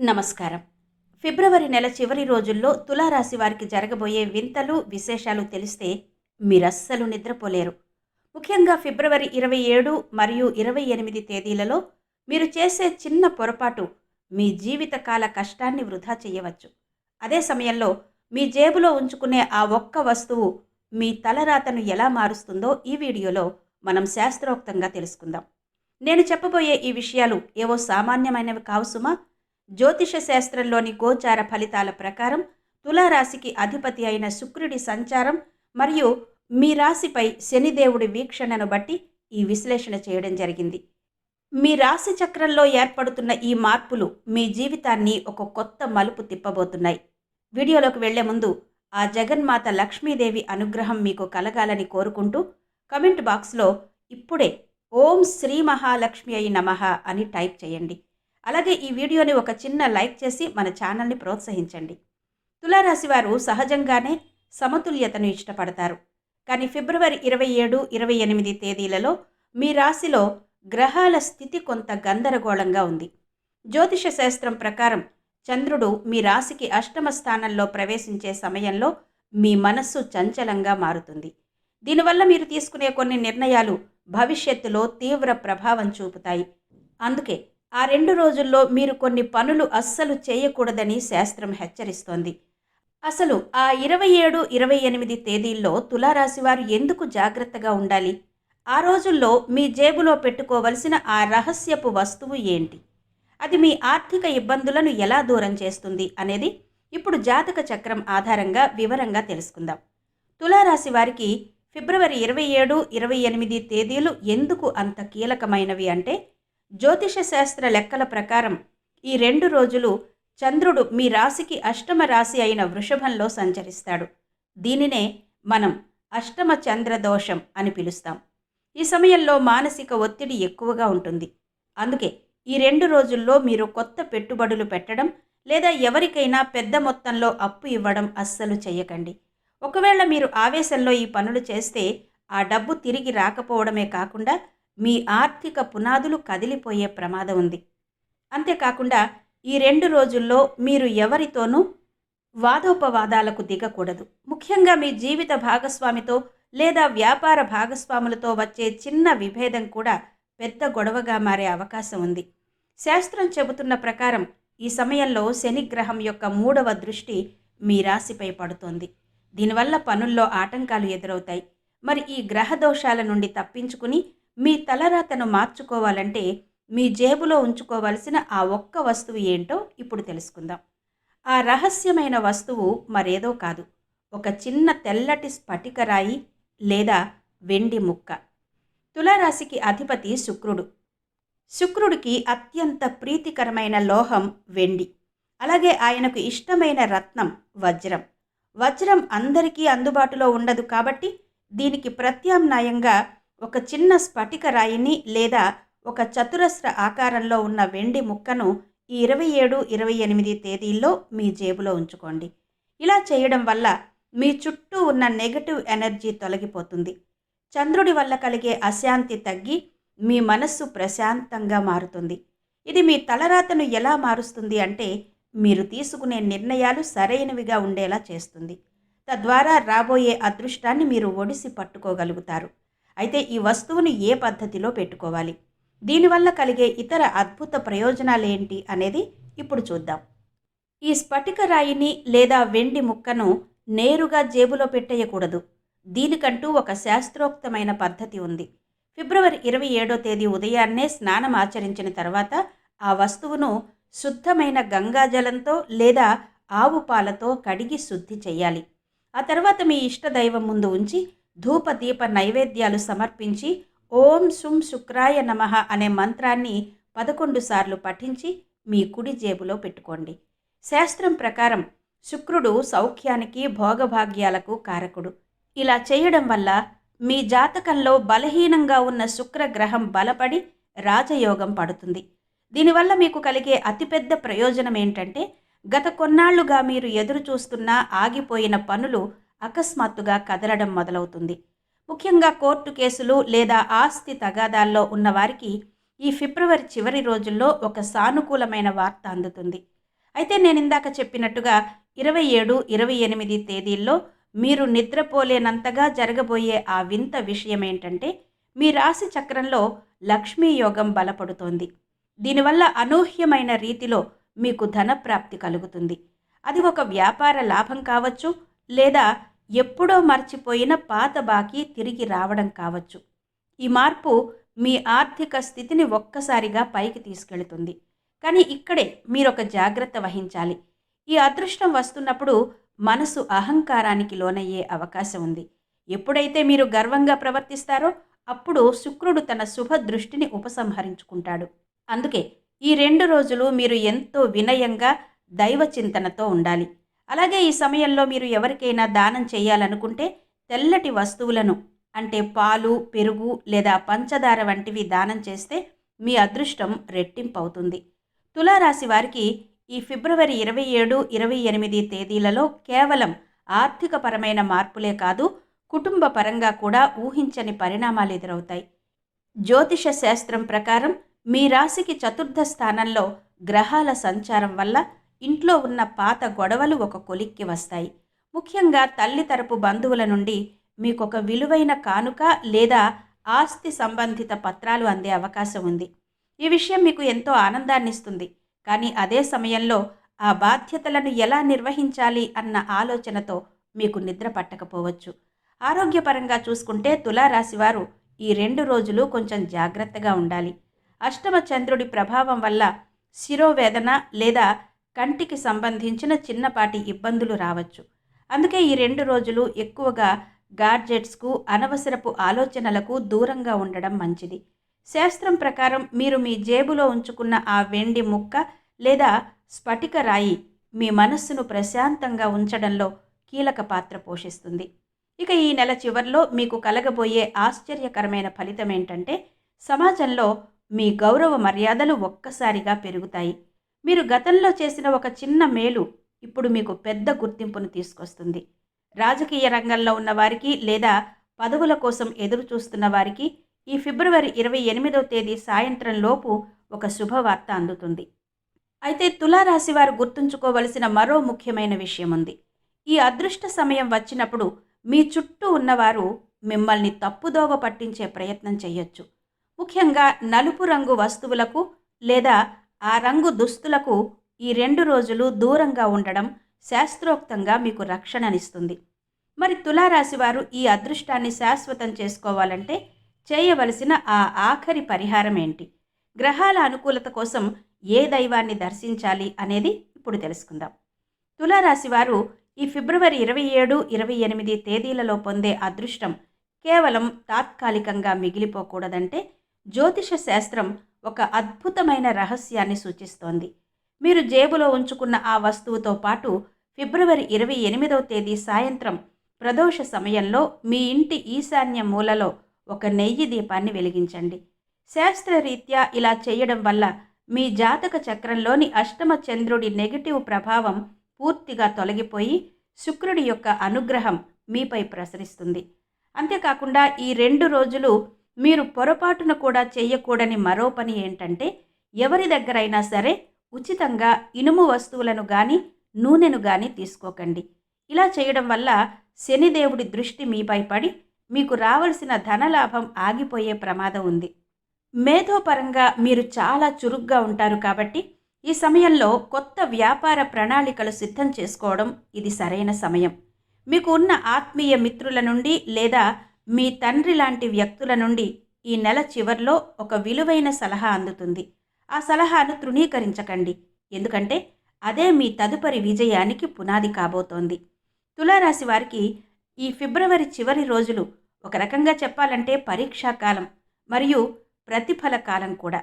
నమస్కారం. ఫిబ్రవరి నెల చివరి రోజుల్లో తులారాశి వారికి జరగబోయే వింతలు, విశేషాలు తెలిస్తే మీరస్సలు నిద్రపోలేరు. ముఖ్యంగా ఫిబ్రవరి 27 మరియు 28 తేదీలలో మీరు చేసే చిన్న పొరపాటు మీ జీవితకాల కష్టాన్ని వృధా చేయవచ్చు. అదే సమయంలో మీ జేబులో ఉంచుకునే ఆ ఒక్క వస్తువు మీ తలరాతను ఎలా మారుస్తుందో ఈ వీడియోలో మనం శాస్త్రోక్తంగా తెలుసుకుందాం. నేను చెప్పబోయే ఈ విషయాలు ఏవో సామాన్యమైనవి కావు సుమా. జ్యోతిష శాస్త్రంలోని గోచార ఫలితాల ప్రకారం తులారాశికి అధిపతి అయిన శుక్రుడి సంచారం మరియు మీ రాశిపై శనిదేవుడి వీక్షణను బట్టి ఈ విశ్లేషణ చేయడం జరిగింది. మీ రాశి చక్రంలో ఏర్పడుతున్న ఈ మార్పులు మీ జీవితాన్ని ఒక కొత్త మలుపు తిప్పబోతున్నాయి. వీడియోలోకి వెళ్లే ముందు ఆ జగన్మాత లక్ష్మీదేవి అనుగ్రహం మీకు కలగాలని కోరుకుంటూ కమెంట్ బాక్స్లో ఇప్పుడే ఓం శ్రీ మహాలక్ష్మి అయి నమః అని టైప్ చేయండి. అలాగే ఈ వీడియోని ఒక చిన్న లైక్ చేసి మన ఛానల్ని ప్రోత్సహించండి. తులారాశి వారు సహజంగానే సమతుల్యతను ఇష్టపడతారు. కానీ ఫిబ్రవరి 27, 28 తేదీలలో మీ రాశిలో గ్రహాల స్థితి కొంత గందరగోళంగా ఉంది. జ్యోతిష శాస్త్రం ప్రకారం చంద్రుడు మీ రాశికి అష్టమ స్థానంలో ప్రవేశించే సమయంలో మీ మనస్సు చంచలంగా మారుతుంది. దీనివల్ల మీరు తీసుకునే కొన్ని నిర్ణయాలు భవిష్యత్తులో తీవ్ర ప్రభావం చూపుతాయి. అందుకే ఆ 2 రోజుల్లో మీరు కొన్ని పనులు అస్సలు చేయకూడదని శాస్త్రం హెచ్చరిస్తోంది. అసలు ఆ 27, 28 తేదీల్లో తులారాశి వారు ఎందుకు జాగ్రత్తగా ఉండాలి? ఆ రోజుల్లో మీ జేబులో పెట్టుకోవలసిన ఆ రహస్యపు వస్తువు ఏంటి? అది మీ ఆర్థిక ఇబ్బందులను ఎలా దూరం చేస్తుంది అనేది ఇప్పుడు జాతక చక్రం ఆధారంగా వివరంగా తెలుసుకుందాం. తులారాశి వారికి ఫిబ్రవరి 27, 28 తేదీలు ఎందుకు అంత కీలకమైనవి అంటే, జ్యోతిష శాస్త్ర లెక్కల ప్రకారం ఈ 2 రోజులు చంద్రుడు మీ రాశికి అష్టమ రాశి అయిన వృషభంలో సంచరిస్తాడు. దీనినే మనం అష్టమ చంద్రదోషం అని పిలుస్తాం. ఈ సమయంలో మానసిక ఒత్తిడి ఎక్కువగా ఉంటుంది. అందుకే ఈ 2 రోజుల్లో మీరు కొత్త పెట్టుబడులు పెట్టడం లేదా ఎవరికైనా పెద్ద మొత్తంలో అప్పు ఇవ్వడం అస్సలు చేయకండి. ఒకవేళ మీరు ఆవేశంలో ఈ పనులు చేస్తే ఆ డబ్బు తిరిగి రాకపోవడమే కాకుండా మీ ఆర్థిక పునాదులు కదిలిపోయే ప్రమాదం ఉంది. అంతేకాకుండా ఈ 2 రోజుల్లో మీరు ఎవరితోనూ వాదోపవాదాలకు దిగకూడదు. ముఖ్యంగా మీ జీవిత భాగస్వామితో లేదా వ్యాపార భాగస్వాములతో వచ్చే చిన్న విభేదం కూడా పెద్ద గొడవగా మారే అవకాశం ఉంది. శాస్త్రం చెబుతున్న ప్రకారం ఈ సమయంలో శనిగ్రహం యొక్క 3వ దృష్టి మీ రాశిపై పడుతోంది. దీనివల్ల పనుల్లో ఆటంకాలు ఎదురవుతాయి. మరి ఈ గ్రహ దోషాల నుండి తప్పించుకుని మీ తలరాతను మార్చుకోవాలంటే మీ జేబులో ఉంచుకోవాల్సిన ఆ ఒక్క వస్తువు ఏంటో ఇప్పుడు తెలుసుకుందాం. ఆ రహస్యమైన వస్తువు మరేదో కాదు, ఒక చిన్న తెల్లటి స్ఫటిక రాయి లేదా వెండి ముక్క. తులారాశికి అధిపతి శుక్రుడు. శుక్రుడికి అత్యంత ప్రీతికరమైన లోహం వెండి. అలాగే ఆయనకు ఇష్టమైన రత్నం వజ్రం. వజ్రం అందరికీ అందుబాటులో ఉండదు కాబట్టి దీనికి ప్రత్యామ్నాయంగా ఒక చిన్న స్ఫటిక రాయిని లేదా ఒక చతురస్ర ఆకారంలో ఉన్న వెండి ముక్కను ఈ 27, 28 తేదీల్లో మీ జేబులో ఉంచుకోండి. ఇలా చేయడం వల్ల మీ చుట్టూ ఉన్న నెగటివ్ ఎనర్జీ తొలగిపోతుంది. చంద్రుడి వల్ల కలిగే అశాంతి తగ్గి మీ మనస్సు ప్రశాంతంగా మారుతుంది. ఇది మీ తలరాతను ఎలా మారుస్తుంది అంటే, మీరు తీసుకునే నిర్ణయాలు సరైనవిగా ఉండేలా చేస్తుంది. తద్వారా రాబోయే అదృష్టాన్ని మీరు ఒడిసి పట్టుకోగలుగుతారు. అయితే ఈ వస్తువును ఏ పద్ధతిలో పెట్టుకోవాలి, దీనివల్ల కలిగే ఇతర అద్భుత ప్రయోజనాలేంటి అనేది ఇప్పుడు చూద్దాం. ఈ స్ఫటిక రాయిని లేదా వెండి ముక్కను నేరుగా జేబులో పెట్టేయకూడదు. దీనికంటూ ఒక శాస్త్రోక్తమైన పద్ధతి ఉంది. ఫిబ్రవరి 27వ తేదీ ఉదయాన్నే స్నానం ఆచరించిన తర్వాత ఆ వస్తువును శుద్ధమైన గంగాజలంతో లేదా ఆవు పాలతో కడిగి శుద్ధి చేయాలి. ఆ తర్వాత మీ ఇష్టదైవం ముందు ఉంచి ధూప దీప నైవేద్యాలు సమర్పించి ఓం శుం శుక్రాయ నమః అనే మంత్రాన్ని 11 సార్లు పఠించి మీ కుడి జేబులో పెట్టుకోండి. శాస్త్రం ప్రకారం శుక్రుడు సౌఖ్యానికి భోగభాగ్యాలకు కారకుడు. ఇలా చేయడం వల్ల మీ జాతకంలో బలహీనంగా ఉన్న శుక్రగ్రహం బలపడి రాజయోగం పడుతుంది. దీనివల్ల మీకు కలిగే అతిపెద్ద ప్రయోజనం ఏంటంటే, గత కొన్నాళ్లుగా మీరు ఎదురు చూస్తున్న ఆగిపోయిన పనులు అకస్మాత్తుగా కదలడం మొదలవుతుంది. ముఖ్యంగా కోర్టు కేసులు లేదా ఆస్తి తగాదాల్లో ఉన్నవారికి ఈ ఫిబ్రవరి చివరి రోజుల్లో ఒక సానుకూలమైన వార్త అందుతుంది. అయితే నేను ఇందాక చెప్పినట్టుగా 27, 28 తేదీల్లో మీరు నిద్రపోలేనంతగా జరగబోయే ఆ వింత విషయం ఏంటంటే, మీ రాశి చక్రంలో లక్ష్మీ యోగం బలపడుతోంది. దీనివల్ల అనూహ్యమైన రీతిలో మీకు ధనప్రాప్తి కలుగుతుంది. అది ఒక వ్యాపార లాభం కావచ్చు, లేదా ఎప్పుడో మర్చిపోయిన పాత బాకీ తిరిగి రావడం కావచ్చు. ఈ మార్పు మీ ఆర్థిక స్థితిని ఒక్కసారిగా పైకి తీసుకెళ్తుంది. కానీ ఇక్కడే మీరొక జాగ్రత్త వహించాలి. ఈ అదృష్టం వస్తున్నప్పుడు మనసు అహంకారానికి లోనయ్యే అవకాశం ఉంది. ఎప్పుడైతే మీరు గర్వంగా ప్రవర్తిస్తారో అప్పుడు శుక్రుడు తన శుభ దృష్టిని ఉపసంహరించుకుంటాడు. అందుకే ఈ 2 రోజులు మీరు ఎంతో వినయంగా దైవ చింతనతో ఉండాలి. అలాగే ఈ సమయంలో మీరు ఎవరికైనా దానం చేయాలనుకుంటే తెల్లటి వస్తువులను అంటే పాలు, పెరుగు లేదా పంచదార వంటివి దానం చేస్తే మీ అదృష్టం రెట్టింపు అవుతుంది. తులారాశి వారికి ఈ ఫిబ్రవరి 27, 28 తేదీలలో కేవలం ఆర్థికపరమైన మార్పులే కాదు, కుటుంబ పరంగా కూడా ఊహించని పరిణామాలు ఎదురవుతాయి. జ్యోతిష శాస్త్రం ప్రకారం మీ రాశికి చతుర్థ స్థానంలో గ్రహాల సంచారం వల్ల ఇంట్లో ఉన్న పాత గొడవలు ఒక కొలిక్కి వస్తాయి. ముఖ్యంగా తల్లి తరపు బంధువుల నుండి మీకొక విలువైన కానుక లేదా ఆస్తి సంబంధిత పత్రాలు అందే అవకాశం ఉంది. ఈ విషయం మీకు ఎంతో ఆనందాన్నిస్తుంది. కానీ అదే సమయంలో ఆ బాధ్యతలను ఎలా నిర్వహించాలి అన్న ఆలోచనతో మీకు నిద్ర పట్టకపోవచ్చు. ఆరోగ్యపరంగా చూసుకుంటే తులారాశివారు ఈ 2 రోజులు కొంచెం జాగ్రత్తగా ఉండాలి. అష్టమ చంద్రుడి ప్రభావం వల్ల శిరోవేదన లేదా కంటికి సంబంధించిన చిన్నపాటి ఇబ్బందులు రావచ్చు. అందుకే ఈ 2 రోజులు ఎక్కువగా గాడ్జెట్స్కు, అనవసరపు ఆలోచనలకు దూరంగా ఉండడం మంచిది. శాస్త్రం ప్రకారం మీరు మీ జేబులో ఉంచుకున్న ఆ వెండి ముక్క లేదా స్ఫటిక రాయి మీ మనస్సును ప్రశాంతంగా ఉంచడంలో కీలక పాత్ర పోషిస్తుంది. ఇక ఈ నెల చివర్లో మీకు కలగబోయే ఆశ్చర్యకరమైన ఫలితం ఏంటంటే, సమాజంలో మీ గౌరవ మర్యాదలు ఒక్కసారిగా పెరుగుతాయి. మీరు గతంలో చేసిన ఒక చిన్న మేలు ఇప్పుడు మీకు పెద్ద గుర్తింపును తీసుకొస్తుంది. రాజకీయ రంగంలో ఉన్నవారికి లేదా పదవుల కోసం ఎదురు చూస్తున్న వారికి ఈ ఫిబ్రవరి 28వ తేదీ సాయంత్రం లోపు ఒక శుభవార్త అందుతుంది. అయితే తులారాశి వారు గుర్తుంచుకోవలసిన మరో ముఖ్యమైన విషయం ఉంది. ఈ అదృష్ట సమయం వచ్చినప్పుడు మీ చుట్టూ ఉన్నవారు మిమ్మల్ని తప్పుదోవ పట్టించే ప్రయత్నం చేయొచ్చు. ముఖ్యంగా నలుపు రంగు వస్తువులకు లేదా ఆ రంగు దుస్తులకు ఈ 2 రోజులు దూరంగా ఉండడం శాస్త్రోక్తంగా మీకు రక్షణనిస్తుంది. మరి తులారాశి వారు ఈ అదృష్టాన్ని శాశ్వతం చేసుకోవాలంటే చేయవలసిన ఆ ఆఖరి పరిహారం ఏంటి? గ్రహాల అనుకూలత కోసం ఏ దైవాన్ని దర్శించాలి అనేది ఇప్పుడు తెలుసుకుందాం. తులారాశి వారు ఈ ఫిబ్రవరి 27, 28 తేదీలలో పొందే అదృష్టం కేవలం తాత్కాలికంగా మిగిలిపోకూడదంటే జ్యోతిష శాస్త్రం ఒక అద్భుతమైన రహస్యాన్ని సూచిస్తోంది. మీరు జేబులో ఉంచుకున్న ఆ వస్తువుతో పాటు ఫిబ్రవరి 28వ తేదీ సాయంత్రం ప్రదోష సమయంలో మీ ఇంటి ఈశాన్య మూలలో ఒక నెయ్యి దీపాన్ని వెలిగించండి. శాస్త్రరీత్యా ఇలా చేయడం వల్ల మీ జాతక చక్రంలోని అష్టమ చంద్రుడి నెగటివ్ ప్రభావం పూర్తిగా తొలగిపోయి శుక్రుడి యొక్క అనుగ్రహం మీపై ప్రసరిస్తుంది. అంతేకాకుండా ఈ 2 రోజులు మీరు పొరపాటున కూడా చేయకూడని మరో పని ఏంటంటే, ఎవరి దగ్గరైనా సరే ఉచితంగా ఇనుము వస్తువులను కానీ నూనెను కానీ తీసుకోకండి. ఇలా చేయడం వల్ల శనిదేవుడి దృష్టి మీపై పడి మీకు రావలసిన ధనలాభం ఆగిపోయే ప్రమాదం ఉంది. మేధోపరంగా మీరు చాలా చురుగ్గా ఉంటారు కాబట్టి ఈ సమయంలో కొత్త వ్యాపార ప్రణాళికలు సిద్ధం చేసుకోవడం ఇది సరైన సమయం. మీకు ఉన్న ఆత్మీయ మిత్రుల నుండి లేదా మీ తండ్రి లాంటి వ్యక్తుల నుండి ఈ నెల చివర్లో ఒక విలువైన సలహా అందుతుంది. ఆ సలహాను తృణీకరించకండి, ఎందుకంటే అదే మీ తదుపరి విజయానికి పునాది కాబోతోంది. తులారాశి వారికి ఈ ఫిబ్రవరి చివరి రోజులు ఒక రకంగా చెప్పాలంటే పరీక్షాకాలం మరియు ప్రతిఫల కాలం కూడా.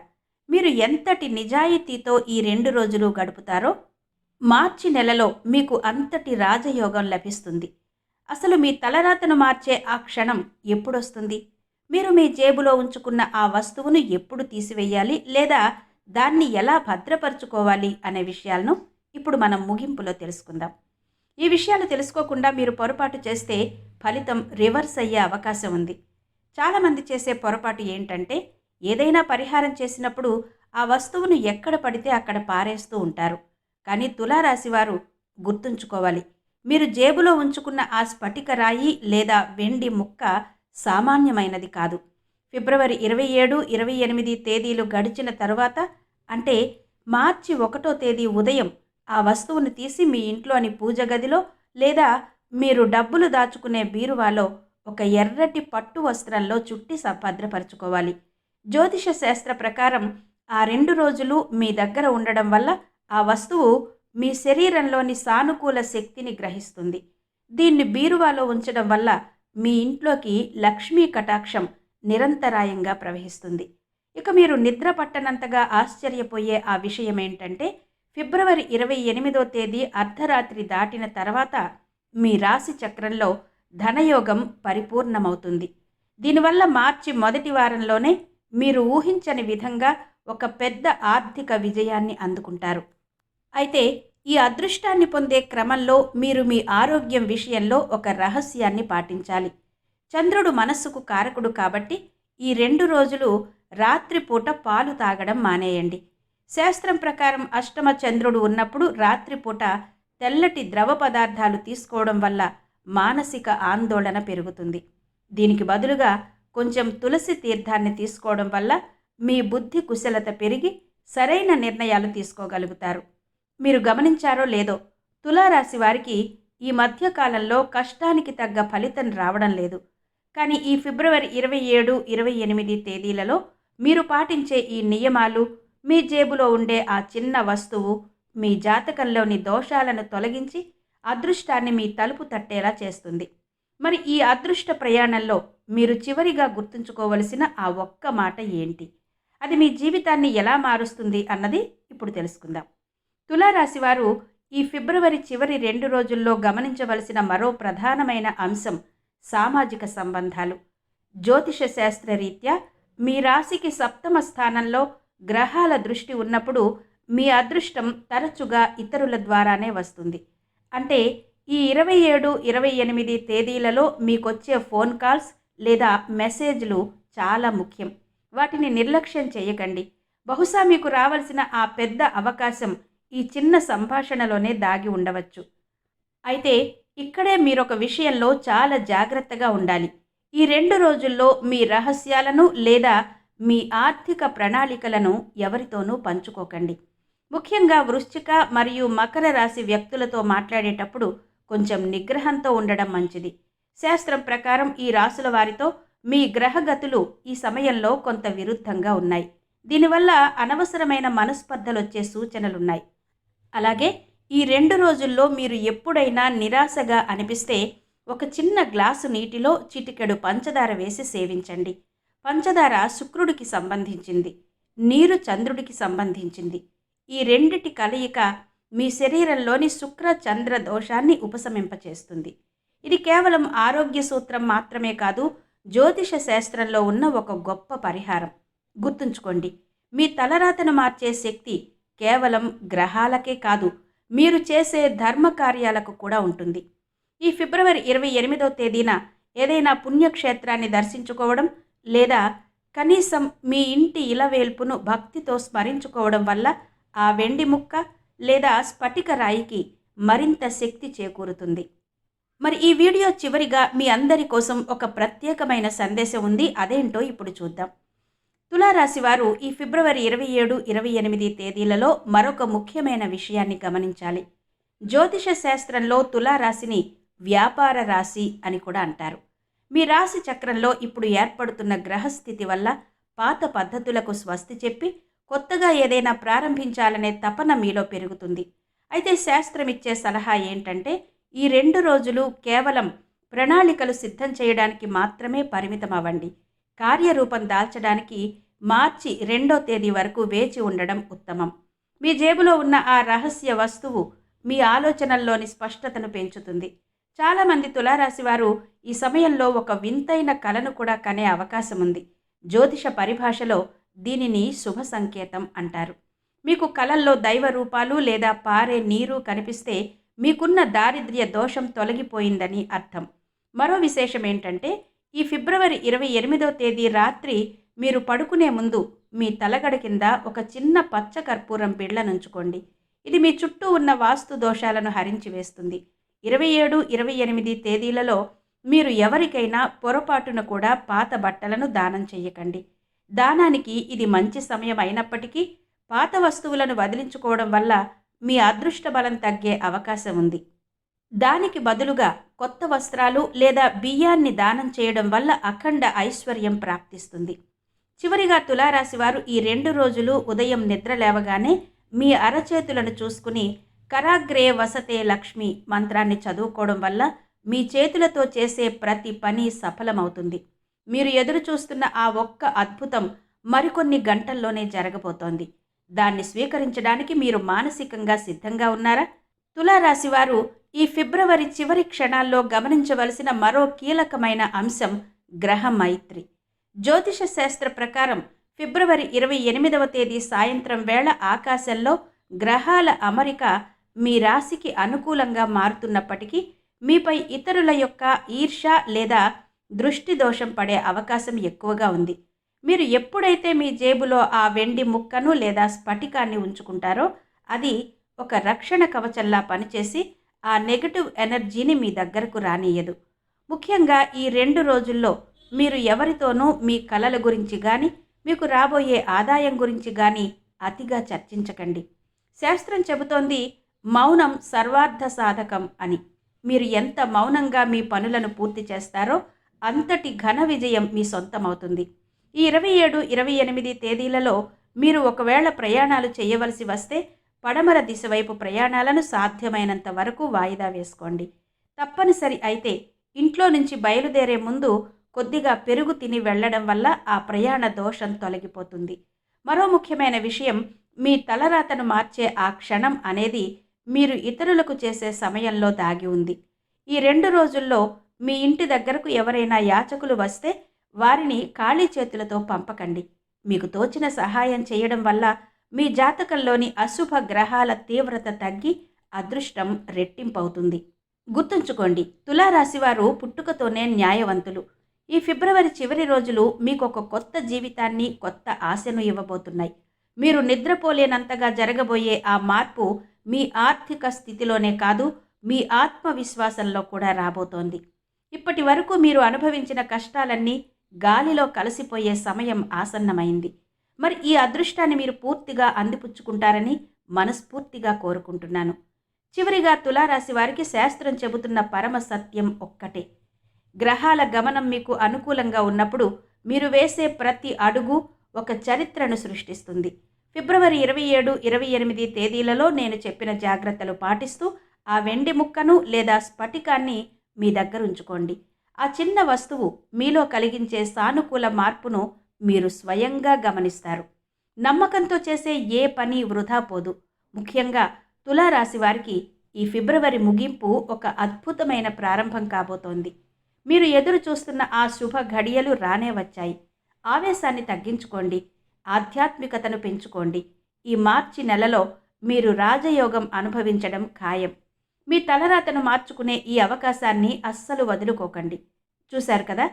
మీరు ఎంతటి నిజాయితీతో ఈ 2 రోజులు గడుపుతారో మార్చి నెలలో మీకు అంతటి రాజయోగం లభిస్తుంది. అసలు మీ తలరాతను మార్చే ఆ క్షణం ఎప్పుడొస్తుంది? మీరు మీ జేబులో ఉంచుకున్న ఆ వస్తువును ఎప్పుడు తీసివేయాలి లేదా దాన్ని ఎలా భద్రపరుచుకోవాలి అనే విషయాలను ఇప్పుడు మనం ముగింపులో తెలుసుకుందాం. ఈ విషయాలు తెలుసుకోకుండా మీరు పొరపాటు చేస్తే ఫలితం రివర్స్ అయ్యే అవకాశం ఉంది. చాలామంది చేసే పొరపాటు ఏంటంటే, ఏదైనా పరిహారం చేసినప్పుడు ఆ వస్తువును ఎక్కడ పడితే అక్కడ పారేస్తూ ఉంటారు. కానీ తులారాశి వారు గుర్తుంచుకోవాలి, మీరు జేబులో ఉంచుకున్న ఆ స్ఫటిక రాయి లేదా వెండి ముక్క సామాన్యమైనది కాదు. ఫిబ్రవరి 27, 28 తేదీలు గడిచిన తరువాత, అంటే మార్చి 1వ తేదీ ఉదయం ఆ వస్తువును తీసి మీ ఇంట్లోని పూజ గదిలో లేదా మీరు డబ్బులు దాచుకునే బీరువాలో ఒక ఎర్రటి పట్టు వస్త్రంలో చుట్టి భద్రపరచుకోవాలి. జ్యోతిష శాస్త్ర ప్రకారం ఆ 2 రోజులు మీ దగ్గర ఉండడం వల్ల ఆ వస్తువు మీ శరీరంలోని సానుకూల శక్తిని గ్రహిస్తుంది. దీన్ని బీరువాలో ఉంచడం వల్ల మీ ఇంట్లోకి లక్ష్మీ కటాక్షం నిరంతరాయంగా ప్రవహిస్తుంది. ఇక మీరు నిద్ర పట్టనంతగా ఆశ్చర్యపోయే ఆ విషయం ఏంటంటే, ఫిబ్రవరి 28వ తేదీ అర్ధరాత్రి దాటిన తర్వాత మీ రాశి చక్రంలో ధనయోగం పరిపూర్ణమవుతుంది. దీనివల్ల మార్చి మొదటి వారంలోనే మీరు ఊహించని విధంగా ఒక పెద్ద ఆర్థిక విజయాన్ని అందుకుంటారు. అయితే ఈ అదృష్టాన్ని పొందే క్రమంలో మీరు మీ ఆరోగ్యం విషయంలో ఒక రహస్యాన్ని పాటించాలి. చంద్రుడు మనస్సుకు కారకుడు కాబట్టి ఈ 2 రోజులు రాత్రిపూట పాలు తాగడం మానేయండి. శాస్త్రం ప్రకారం అష్టమ చంద్రుడు ఉన్నప్పుడు రాత్రిపూట తెల్లటి ద్రవ పదార్థాలు తీసుకోవడం వల్ల మానసిక ఆందోళన పెరుగుతుంది. దీనికి బదులుగా కొంచెం తులసి తీర్థాన్ని తీసుకోవడం వల్ల మీ బుద్ధి కుశలత పెరిగి సరైన నిర్ణయాలు తీసుకోగలుగుతారు. మీరు గమనించారో లేదో, తులారాశి వారికి ఈ మధ్యకాలంలో కష్టానికి తగ్గ ఫలితం రావడం లేదు. కానీ ఈ ఫిబ్రవరి 27, 28 తేదీలలో మీరు పాటించే ఈ నియమాలు మీ జేబులో ఉండే ఆ చిన్న వస్తువు మీ జాతకంలోని దోషాలను తొలగించి అదృష్టాన్ని మీ తలుపు తట్టేలా చేస్తుంది. మరి ఈ అదృష్ట ప్రయాణంలో మీరు చివరిగా గుర్తుంచుకోవలసిన ఆ ఒక్క మాట ఏంటి? అది మీ జీవితాన్ని ఎలా మారుస్తుంది అన్నది ఇప్పుడు తెలుసుకుందాం. తులారాశి వారు ఈ ఫిబ్రవరి చివరి 2 రోజుల్లో గమనించవలసిన మరో ప్రధానమైన అంశం సామాజిక సంబంధాలు. జ్యోతిష శాస్త్ర రీత్యా మీ రాశికి 7వ స్థానంలో గ్రహాల దృష్టి ఉన్నప్పుడు మీ అదృష్టం తరచుగా ఇతరుల ద్వారానే వస్తుంది. అంటే ఈ 27, 28 తేదీలలో మీకొచ్చే ఫోన్ కాల్స్ లేదా మెసేజ్లు చాలా ముఖ్యం. వాటిని నిర్లక్ష్యం చేయకండి. బహుశా మీకు రావాల్సిన ఆ పెద్ద అవకాశం ఈ చిన్న సంభాషణలోనే దాగి ఉండవచ్చు. అయితే ఇక్కడే మీరొక విషయంలో చాలా జాగ్రత్తగా ఉండాలి. ఈ 2 రోజుల్లో మీ రహస్యాలను లేదా మీ ఆర్థిక ప్రణాళికలను ఎవరితోనూ పంచుకోకండి. ముఖ్యంగా వృశ్చిక మరియు మకర రాశి వ్యక్తులతో మాట్లాడేటప్పుడు కొంచెం నిగ్రహంతో ఉండడం మంచిది. శాస్త్రం ప్రకారం ఈ రాశుల వారితో మీ గ్రహగతులు ఈ సమయంలో కొంత విరుద్ధంగా ఉన్నాయి. దీనివల్ల అనవసరమైన మనస్పర్ధలొచ్చే సూచనలున్నాయి. అలాగే ఈ 2 రోజుల్లో మీరు ఎప్పుడైనా నిరాశగా అనిపిస్తే ఒక చిన్న గ్లాసు నీటిలో చిటికెడు పంచదార వేసి సేవించండి. పంచదార శుక్రుడికి సంబంధించింది, నీరు చంద్రుడికి సంబంధించింది. ఈ రెండిటి కలయిక మీ శరీరంలోని శుక్ర చంద్ర దోషాన్ని ఉపశమింపచేస్తుంది. ఇది కేవలం ఆరోగ్య సూత్రం మాత్రమే కాదు, జ్యోతిష శాస్త్రంలో ఉన్న ఒక గొప్ప పరిహారం. గుర్తుంచుకోండి, మీ తలరాతను మార్చే శక్తి కేవలం గ్రహాలకే కాదు, మీరు చేసే ధర్మ కార్యాలకు కూడా ఉంటుంది. ఈ ఫిబ్రవరి 28వ తేదీన ఏదైనా పుణ్యక్షేత్రాన్ని దర్శించుకోవడం లేదా కనీసం మీ ఇంటి ఇలవేల్పును భక్తితో స్మరించుకోవడం వల్ల ఆ వెండి ముక్క లేదా స్ఫటిక రాయికి మరింత శక్తి చేకూరుతుంది. మరి ఈ వీడియో చివరిగా మీ అందరి కోసం ఒక ప్రత్యేకమైన సందేశం ఉంది. అదేంటో ఇప్పుడు చూద్దాం. తులారాశి వారు ఈ ఫిబ్రవరి 27, 28 తేదీలలో మరొక ముఖ్యమైన విషయాన్ని గమనించాలి. జ్యోతిష శాస్త్రంలో తులారాశిని వ్యాపార రాశి అని కూడా అంటారు. మీ రాశి చక్రంలో ఇప్పుడు ఏర్పడుతున్న గ్రహస్థితి వల్ల పాత పద్ధతులకు స్వస్తి చెప్పి కొత్తగా ఏదైనా ప్రారంభించాలనే తపన మీలో పెరుగుతుంది. అయితే శాస్త్రం ఇచ్చే సలహా ఏంటంటే, ఈ 2 రోజులు కేవలం ప్రణాళికలు సిద్ధం చేయడానికి మాత్రమే పరిమితం అవ్వండి. కార్యరూపం దాల్చడానికి మార్చి 2వ తేదీ వరకు వేచి ఉండడం ఉత్తమం. మీ జేబులో ఉన్న ఆ రహస్య వస్తువు మీ ఆలోచనల్లోని స్పష్టతను పెంచుతుంది. చాలామంది తులారాశి వారు ఈ సమయంలో ఒక వింతైన కలను కూడా కనే అవకాశం ఉంది. జ్యోతిష పరిభాషలో దీనిని శుభ సంకేతం అంటారు. మీకు కలల్లో దైవ రూపాలు లేదా పారే నీరు కనిపిస్తే మీకున్న దారిద్ర్య దోషం తొలగిపోయిందని అర్థం. మరో విశేషం ఏంటంటే, ఈ ఫిబ్రవరి 28వ తేదీ రాత్రి మీరు పడుకునే ముందు మీ తలగడ కింద ఒక చిన్న పచ్చ కర్పూరం బిళ్ళనుంచుకోండి. ఇది మీ చుట్టూ ఉన్న వాస్తు దోషాలను హరించి వేస్తుంది. 27, 28 తేదీలలో మీరు ఎవరికైనా పొరపాటున కూడా పాత బట్టలను దానం చేయకండి. దానానికి ఇది మంచి సమయం అయినప్పటికీ పాత వస్తువులను వదిలించుకోవడం వల్ల మీ అదృష్ట బలం తగ్గే అవకాశం ఉంది. దానికి బదులుగా కొత్త వస్త్రాలు లేదా బియ్యాన్ని దానం చేయడం వల్ల అఖండ ఐశ్వర్యం ప్రాప్తిస్తుంది. చివరిగా తులారాశి వారు ఈ 2 రోజులు ఉదయం నిద్ర లేవగానే మీ అరచేతులను చూసుకుని కరాగ్రే వసతే లక్ష్మి మంత్రాన్ని చదువుకోవడం వల్ల మీ చేతులతో చేసే ప్రతి పని సఫలమవుతుంది. మీరు ఎదురు చూస్తున్న ఆ ఒక్క అద్భుతం మరికొన్ని గంటల్లోనే జరగబోతోంది. దాన్ని స్వీకరించడానికి మీరు మానసికంగా సిద్ధంగా ఉన్నారా? తులారాశి వారు ఈ ఫిబ్రవరి చివరి క్షణాల్లో గమనించవలసిన మరో కీలకమైన అంశం గ్రహ మైత్రి. జ్యోతిష శాస్త్ర ప్రకారం ఫిబ్రవరి 28వ తేదీ సాయంత్రం వేళ ఆకాశంలో గ్రహాల అమరిక మీ రాశికి అనుకూలంగా మారుతున్నప్పటికీ మీపై ఇతరుల యొక్క ఈర్ష్య లేదా దృష్టి దోషం పడే అవకాశం ఎక్కువగా ఉంది. మీరు ఎప్పుడైతే మీ జేబులో ఆ వెండి ముక్కను లేదా స్ఫటికాన్ని ఉంచుకుంటారో అది ఒక రక్షణ కవచంలా పనిచేసి ఆ నెగటివ్ ఎనర్జీని మీ దగ్గరకు రానియ్యదు. ముఖ్యంగా ఈ 2 రోజుల్లో మీరు ఎవరితోనూ మీ కలల గురించి కానీ మీకు రాబోయే ఆదాయం గురించి కానీ అతిగా చర్చించకండి. శాస్త్రం చెబుతోంది మౌనం సర్వార్థ సాధకం అని. మీరు ఎంత మౌనంగా మీ పనులను పూర్తి చేస్తారో అంతటి ఘన విజయం మీ సొంతమవుతుంది. ఈ 27, 28 తేదీలలో మీరు ఒకవేళ ప్రయాణాలు చేయవలసి వస్తే పడమర దిశ వైపు ప్రయాణాలను సాధ్యమైనంత వరకు వాయిదా వేసుకోండి. తప్పనిసరి అయితే ఇంట్లో నుంచి బయలుదేరే ముందు కొద్దిగా పెరుగు తిని వెళ్లడం వల్ల ఆ ప్రయాణ దోషం తొలగిపోతుంది. మరో ముఖ్యమైన విషయం, మీ తలరాతను మార్చే ఆ క్షణం అనేది మీరు ఇతరులకు చేసే సమయంలో దాగి ఉంది. ఈ 2 రోజుల్లో మీ ఇంటి దగ్గరకు ఎవరైనా యాచకులు వస్తే వారిని ఖాళీ చేతులతో పంపకండి. మీకు తోచిన సహాయం చేయడం వల్ల మీ జాతకంలోని అశుభ గ్రహాల తీవ్రత తగ్గి అదృష్టం రెట్టింపవుతుంది. గుర్తుంచుకోండి, తులారాశి వారు పుట్టుకతోనే న్యాయవంతులు. ఈ ఫిబ్రవరి చివరి రోజులు మీకు ఒక కొత్త జీవితాన్ని, కొత్త ఆశను ఇవ్వబోతున్నాయి. మీరు నిద్రపోలేనంతగా జరగబోయే ఆ మార్పు మీ ఆర్థిక స్థితిలోనే కాదు, మీ ఆత్మవిశ్వాసంలో కూడా రాబోతోంది. ఇప్పటి వరకు మీరు అనుభవించిన కష్టాలన్నీ గాలిలో కలిసిపోయే సమయం ఆసన్నమైంది. మరి ఈ అదృష్టాన్ని మీరు పూర్తిగా అందిపుచ్చుకుంటారని మనస్ఫూర్తిగా కోరుకుంటున్నాను. చివరిగా తులారాశి వారికి శాస్త్రం చెబుతున్న పరమ సత్యం ఒక్కటే. గ్రహాల గమనం మీకు అనుకూలంగా ఉన్నప్పుడు మీరు వేసే ప్రతి అడుగు ఒక చరిత్రను సృష్టిస్తుంది. ఫిబ్రవరి 27, 28 తేదీలలో నేను చెప్పిన జాగ్రత్తలు పాటిస్తూ ఆ వెండి ముక్కను లేదా స్ఫటికాన్ని మీ దగ్గర ఉంచుకోండి. ఆ చిన్న వస్తువు మీలో కలిగించే సానుకూల మార్పును మీరు స్వయంగా గమనిస్తారు. నమ్మకంతో చేసే ఏ పని వృధా పోదు. ముఖ్యంగా తులారాశి వారికి ఈ ఫిబ్రవరి ముగింపు ఒక అద్భుతమైన ప్రారంభం కాబోతోంది. మీరు ఎదురు చూస్తున్న ఆ శుభ ఘడియలు రానే వచ్చాయి. ఆవేశాన్ని తగ్గించుకోండి, ఆధ్యాత్మికతను పెంచుకోండి. ఈ మార్చి నెలలో మీరు రాజయోగం అనుభవించడం ఖాయం. మీ తలరాతను మార్చుకునే ఈ అవకాశాన్ని అస్సలు వదులుకోకండి. చూశారు కదా,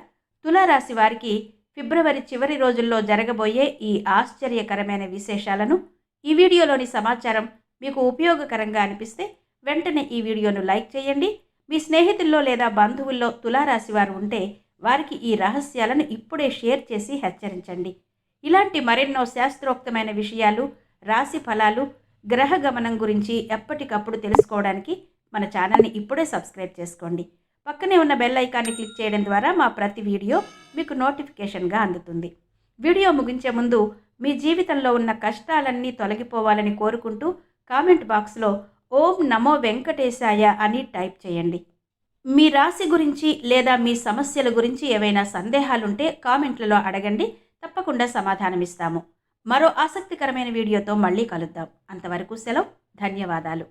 తులారాశి వారికి ఫిబ్రవరి చివరి రోజుల్లో జరగబోయే ఈ ఆశ్చర్యకరమైన విశేషాలను. ఈ వీడియోలోని సమాచారం మీకు ఉపయోగకరంగా అనిపిస్తే వెంటనే ఈ వీడియోను లైక్ చేయండి. మీ స్నేహితుల్లో లేదా బంధువుల్లో తులారాశి వారు ఉంటే వారికి ఈ రహస్యాలను ఇప్పుడే షేర్ చేసి హెచ్చరించండి. ఇలాంటి మరెన్నో శాస్త్రోక్తమైన విషయాలు, రాశి ఫలాలు, గ్రహ గమనం గురించి ఎప్పటికప్పుడు తెలుసుకోవడానికి మన ఛానల్ని ఇప్పుడే సబ్స్క్రైబ్ చేసుకోండి. పక్కనే ఉన్న బెల్ ఐకాన్ని క్లిక్ చేయడం ద్వారా మా ప్రతి వీడియో మీకు నోటిఫికేషన్గా అందుతుంది. వీడియో ముగించే ముందు మీ జీవితంలో ఉన్న కష్టాలన్నీ తొలగిపోవాలని కోరుకుంటూ కామెంట్ బాక్స్లో ఓం నమో వెంకటేశాయ అని టైప్ చేయండి. మీ రాశి గురించి లేదా మీ సమస్యల గురించి ఏవైనా సందేహాలుంటే కామెంట్లలో అడగండి, తప్పకుండా సమాధానమిస్తాము. మరో ఆసక్తికరమైన వీడియోతో మళ్ళీ కలుద్దాం. అంతవరకు సెలవు. ధన్యవాదాలు.